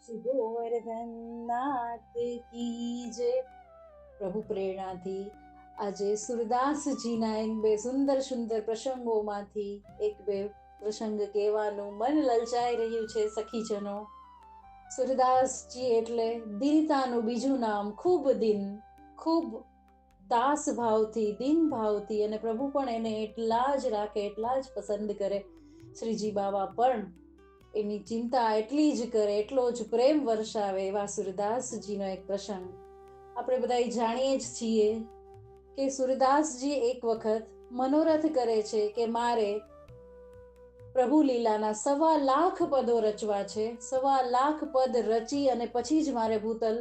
શ્રી ગોવર્ધનનાથ કી જય. પ્રભુ પ્રેરણાથી આજે સુરદાસજીના એક બે સુંદર સુંદર પ્રસંગોમાંથી એક બે પ્રસંગ કહેવાનું મન લલચાઈ રહ્યું છે સખીજનો. સુરદાસજી એટલે દીનતાનું બીજું નામ. ખૂબ દિન, ખૂબ દાસ ભાવથી, દિન ભાવથી, અને પ્રભુ પણ એને એટલા જ રાખે, એટલા જ પસંદ કરે. શ્રીજી બાવા પણ એની ચિંતા એટલી જ કરે, એટલો જ પ્રેમ વર્ષાવે. એવા સુરદાસજીનો એક પ્રસંગ આપણે બધા જાણીએ જ છીએ કે સુરદાસજી એક વખત મનોરથ કરે છે કે મારે પ્રભુ લીલાના 1.25 પદો રચવા છે. 1.25 પદ રચી અને પછી જ મારે ભૂતલ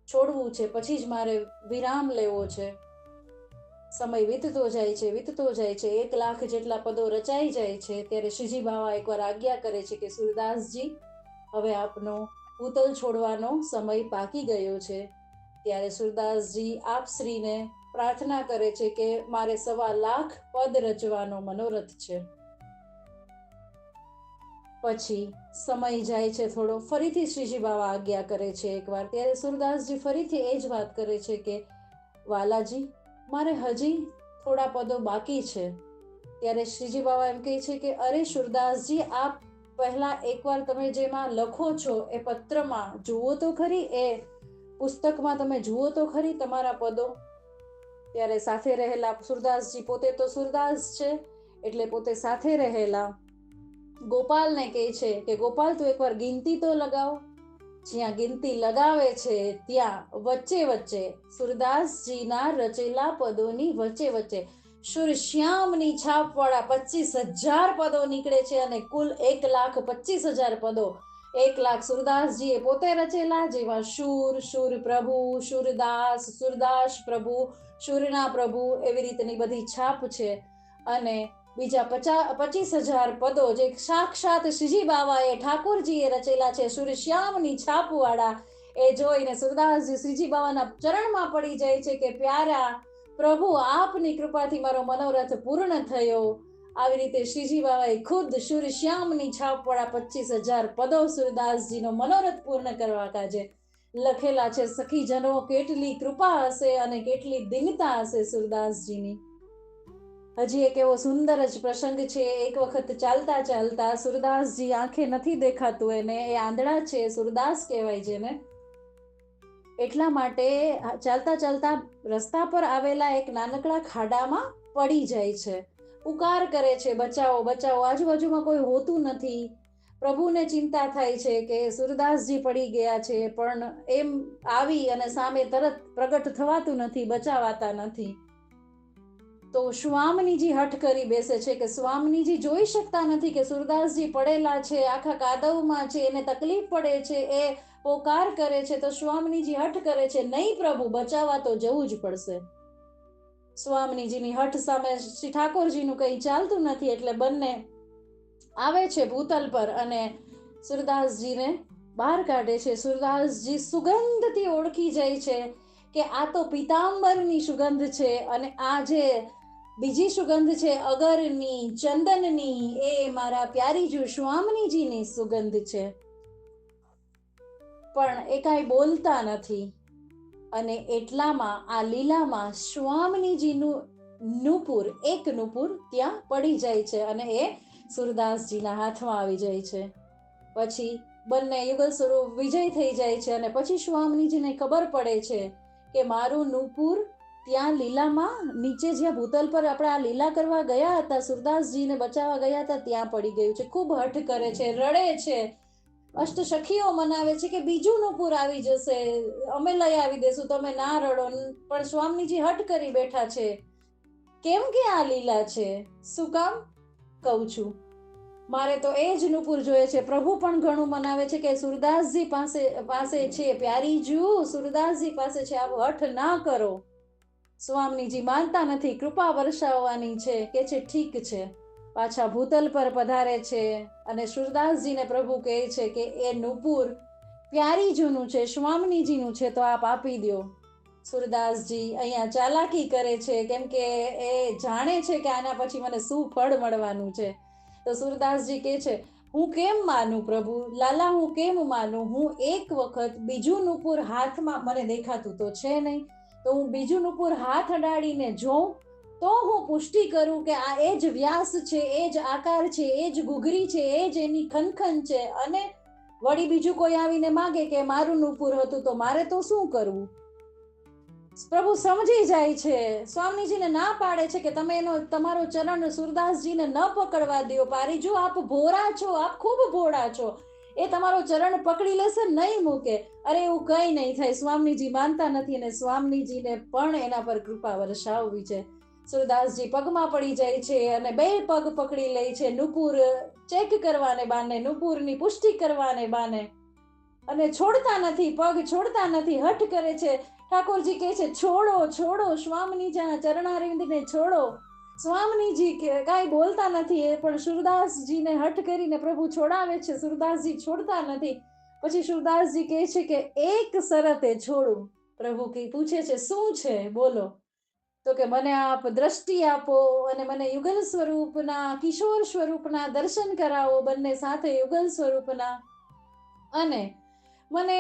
છોડવું છે, પછી જ મારે વિરામ લેવો છે. સમય વીતતો જાય છે, વીતતો જાય છે. 1 લાખ જેટલા પદો રચાઈ જાય છે. ત્યારે શ્રીજી બાવા એકવાર આજ્ઞા કરે છે કે સુરદાસજી, હવે આપનો ભૂતલ છોડવાનો સમય પાકી ગયો છે. ત્યારે સુરદાસજી આપ શ્રીને પ્રાર્થના કરે છે કે મારે 1.25 પદ રચવાનો મનોરથ છે. પછી સમય જાય છે થોડો, ફરીથી શ્રીજી બાવા આજ્ઞા કરે છે એકવાર. ત્યારે સુરદાસજી ફરીથી એ જ વાત કરે છે કે વાલાજી, મારે હજી થોડા પદો બાકી છે. ત્યારે શ્રીજી બાવા એમ કહે છે કે અરે સુરદાસજી, આપ પહેલા એકવાર તમે જેમાં લખો છો એ પત્રમાં જુઓ તો ખરી, એ પુસ્તકમાં તમે જુઓ તો ખરી તમારા પદો. ત્યારે સાથે રહેલા સુરદાસજી, પોતે તો સુરદાસ છે એટલે પોતે સાથે રહેલા ગોપાલને કહે છે કે ગોપાલ, તું એકવાર ગિનતી તો લગાવ. જ્યાં ગિનતી લગાવે છે ત્યાં વચ્ચે વચ્ચે સુરદાસજીના રચેલા પદોની વચ્ચે વચ્ચે સુરશ્યામની છાપ વાળા 25,000 પદો નીકળે છે. અને કુલ 1,25,000 પદો. 1 લાખ સુરદાસજીએ પોતે રચેલા, જેમાં શૂર, શૂર પ્રભુ, સુરદાસ, સુરદાસ પ્રભુ, શૂરના પ્રભુ, એવી રીતની બધી છાપ છે. અને બીજા 25,000 પદો જે સાક્ષાત શ્રીજી બાવાએ ઠાકોરજીએ રચેલા છે, સુરશ્યામની છાપ વાળા. એ જોઈને સુરદાસજી શ્રીજી બાવાના ચરણમાં પડી જાય છે કે પ્યારા પ્રભુ, આપની કૃપાથી મારો મનોરથ પૂર્ણ થયો. આવી રીતે શ્રીજી બાવાએ ખુદ સુરશ્યામની છાપ વાળા 25,000 પદો સુરદાસજીનો મનોરથ પૂર્ણ કરવા કાજે લખેલા છે. સખીજનો, કેટલી કૃપા હશે અને કેટલી દિનતા હશે સુરદાસજીની. હજી એક એવો સુંદર જ પ્રસંગ છે. એક વખત ચાલતા ચાલતા સુરદાસજી, આંખે નથી દેખાતું એને, એ આંધળા છે, સુરદાસ કહેવાય જેને, એટલા માટે ચાલતા ચાલતા રસ્તા પર આવેલા એક નાનકડા ખાડામાં પડી જાય છે. ઉકાર કરે છે, બચાવો બચાવો. આજુબાજુમાં કોઈ હોતું નથી. પ્રભુને ચિંતા થાય છે કે સુરદાસજી પડી ગયા છે, પણ એમ આવી અને સામે તરત પ્રગટ થવાતું નથી, બચાવાતા નથી. તો સ્વામીજી હઠ કરી બેસે છે કે સ્વામીજી જોઈ શકતા નથી કે સુરદાસજી પડેલા છે, આખા કાદવમાં છે, એને તકલીફ પડે છે, એ પોકાર કરે છે. તો સ્વામીજી હઠ કરે છે, નહીં પ્રભુ, બચાવવા તો જવું જ પડશે. સ્વામીજીની હઠ સામે શ્રી ઠાકોરજીનું કંઈ ચાલતું નથી. એટલે બંને આવે છે ભૂતલ પર અને સુરદાસજીને બહાર કાઢે છે. સુરદાસજી સુગંધથી ઓળખી જાય છે કે આ તો પીતાંબરની સુગંધ છે, અને આ જે બીજી સુગંધ છે અગરની, ચંદનની, એ મારા પ્યારીજુ સ્વામીજીની સુગંધ છે. પણ એ કાંઈ બોલતા નથી. અને એટલામાં આ લીલામાં સ્વામીજીનું નુપુર, એક નુપુર ત્યાં પડી જાય છે અને એ સુરદાસજીના હાથમાં આવી જાય છે. પછી બંને યુગલ સ્વરૂપ વિજય થઈ જાય છે. અને પછી સ્વામીજીને ખબર પડે છે કે મારું નુપુર ત્યાં લીલામાં નીચે, જ્યાં ભૂતલ પર આપણે આ લીલા કરવા ગયા હતા, સુરદાસજીને બચાવવા ગયા હતા, ત્યાં પડી ગયું છે. ખૂબ હઠ કરે છે, રડે છે. અષ્ટ સખીઓ મનાવે છે કે બીજું નુપુર આવી જશે, અમે લઈ આવી દેશું, તમે ના રડો. પણ સ્વામીજી હઠ કરી બેઠા છે. કેમ કે આ લીલા છે. શું કામ કહું છું, મારે તો એ જ નુપુર જોઈએ છે. પ્રભુ પણ ઘણું મનાવે છે કે સુરદાસજી પાસે છે, પ્યારીજુ સુરદાસજી પાસે છે, આવો હઠ ના કરો. સ્વામીજી માનતા નથી, કૃપા વર્ષાવવાની છે. કે છે ઠીક છે. પાછા ભૂતલ પર પધારે છે અને સુરદાસજીને પ્રભુ કહે છે કે એ નુપુર પ્યારીજુનું છે, સ્વામીજીનું છે, તો આપ આપી દો. સુરદાસજી અહીંયા ચાલાકી કરે છે, કેમ કે એ જાણે છે કે આના પછી મને શું ફળ મળવાનું છે. તો સુરદાસજી કહે છે, હું કેમ માનું પ્રભુ, લાલા હું કેમ માનું? હું એક વખત બીજું નુપુર હાથમાં, મને દેખાતું તો છે નહીં, તો હું બીજું નુપુર હાથ અડાડીને જોઉં તો હું પુષ્ટિ કરું કે આ એ જ વ્યાસ છે, એ જ આકાર છે, એ જ ગુગરી છે, એ જ એની ખનખન છે. અને વળી બીજું કોઈ આવીને માગે કે મારું નુપુર હતું, તો મારે તો શું કરવું? પ્રભુ સમજી જાય છે, સ્વામીજીને ના પાડે છે કે તમે તમારો ચરણ સુરદાસજીને ન પકડવા દો. પારીજુ, આપ ભોળા છો, આપ ખૂબ ભોળા છો, એ તમારો ચરણ પકડી લેશે, નહીં મૂકે. અરે એવું કઈ નહીં થાય. સ્વામીજી માનતા નથી અને સ્વામીજીને પણ એના પર કૃપા વર્ષાવવી છે. સુરદાસજી પગમાં પડી જાય છે અને બે પગ પકડી લે છે, નુપુર ચેક કરવાને બાને, નુપુરની પુષ્ટિ કરવાને બાને, અને છોડતા નથી, પગ છોડતા નથી, હઠ કરે છે. ઠાકોરજી કહે છે છોડો છોડો, સ્વામીજીના ચરણારવિંદને છોડો. સ્વામીજી કાંઈ બોલતા નથી, એ પણ સુરદાસજીને હઠ કરીને પ્રભુ છોડાવે છે. સુરદાસજી છોડતા નથી. પછી સુરદાસજી કહે છે કે એક શરતે છોડું. પ્રભુ પૂછે છે શું છે, બોલો. તો કે મને આપ દ્રષ્ટિ આપો અને મને યુગલ સ્વરૂપના, કિશોર સ્વરૂપના દર્શન કરાવો, બંને સાથે યુગલ સ્વરૂપના. અને મને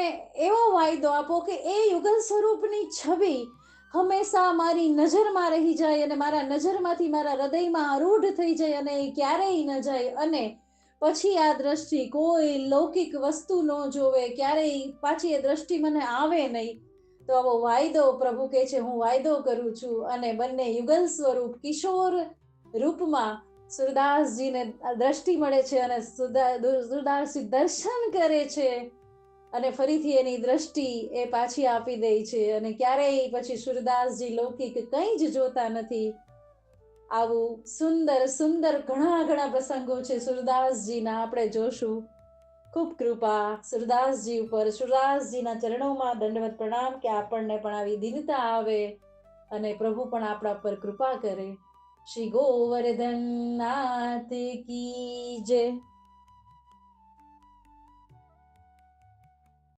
એવો વાયદો આપો કે એ યુગલ સ્વરૂપની છબી હંમેશા મારી નજરમાં રહી જાય અને મારા નજરમાંથી મારા હૃદયમાં આરૂઢ થઈ જાય અને એ ક્યારેય ન જાય. અને પછી આ દ્રષ્ટિ કોઈ લૌકિક વસ્તુ ન જોવે, ક્યારેય પાછી એ દ્રષ્ટિ મને આવે નહીં. તો આવો વાયદો પ્રભુ કહે છે હું વાયદો કરું છું. અને બંને યુગલ સ્વરૂપ કિશોર રૂપમાં સુરદાસજીને દ્રષ્ટિ મળે છે અને સુરદાસજી દર્શન કરે છે અને ફરીથી એની દ્રષ્ટિ એ પાછી આપી દે છે અને ક્યારેય પછી સુરદાસજી લૌકિક કંઈ જ જોતા નથી. આવું સુંદર સુંદર ઘણા ઘણા પ્રસંગો છે સુરદાસજીના, આપણે જોશું. ખૂબ કૃપા સુરદાસજી ઉપર. સુરદાસજીના ચરણોમાં દંડવત પ્રણામ કે આપણને પણ આવી દીનતા આવે અને પ્રભુ પણ આપણા પર કૃપા કરે. શ્રી ગોવર્ધન નાથ કી જય.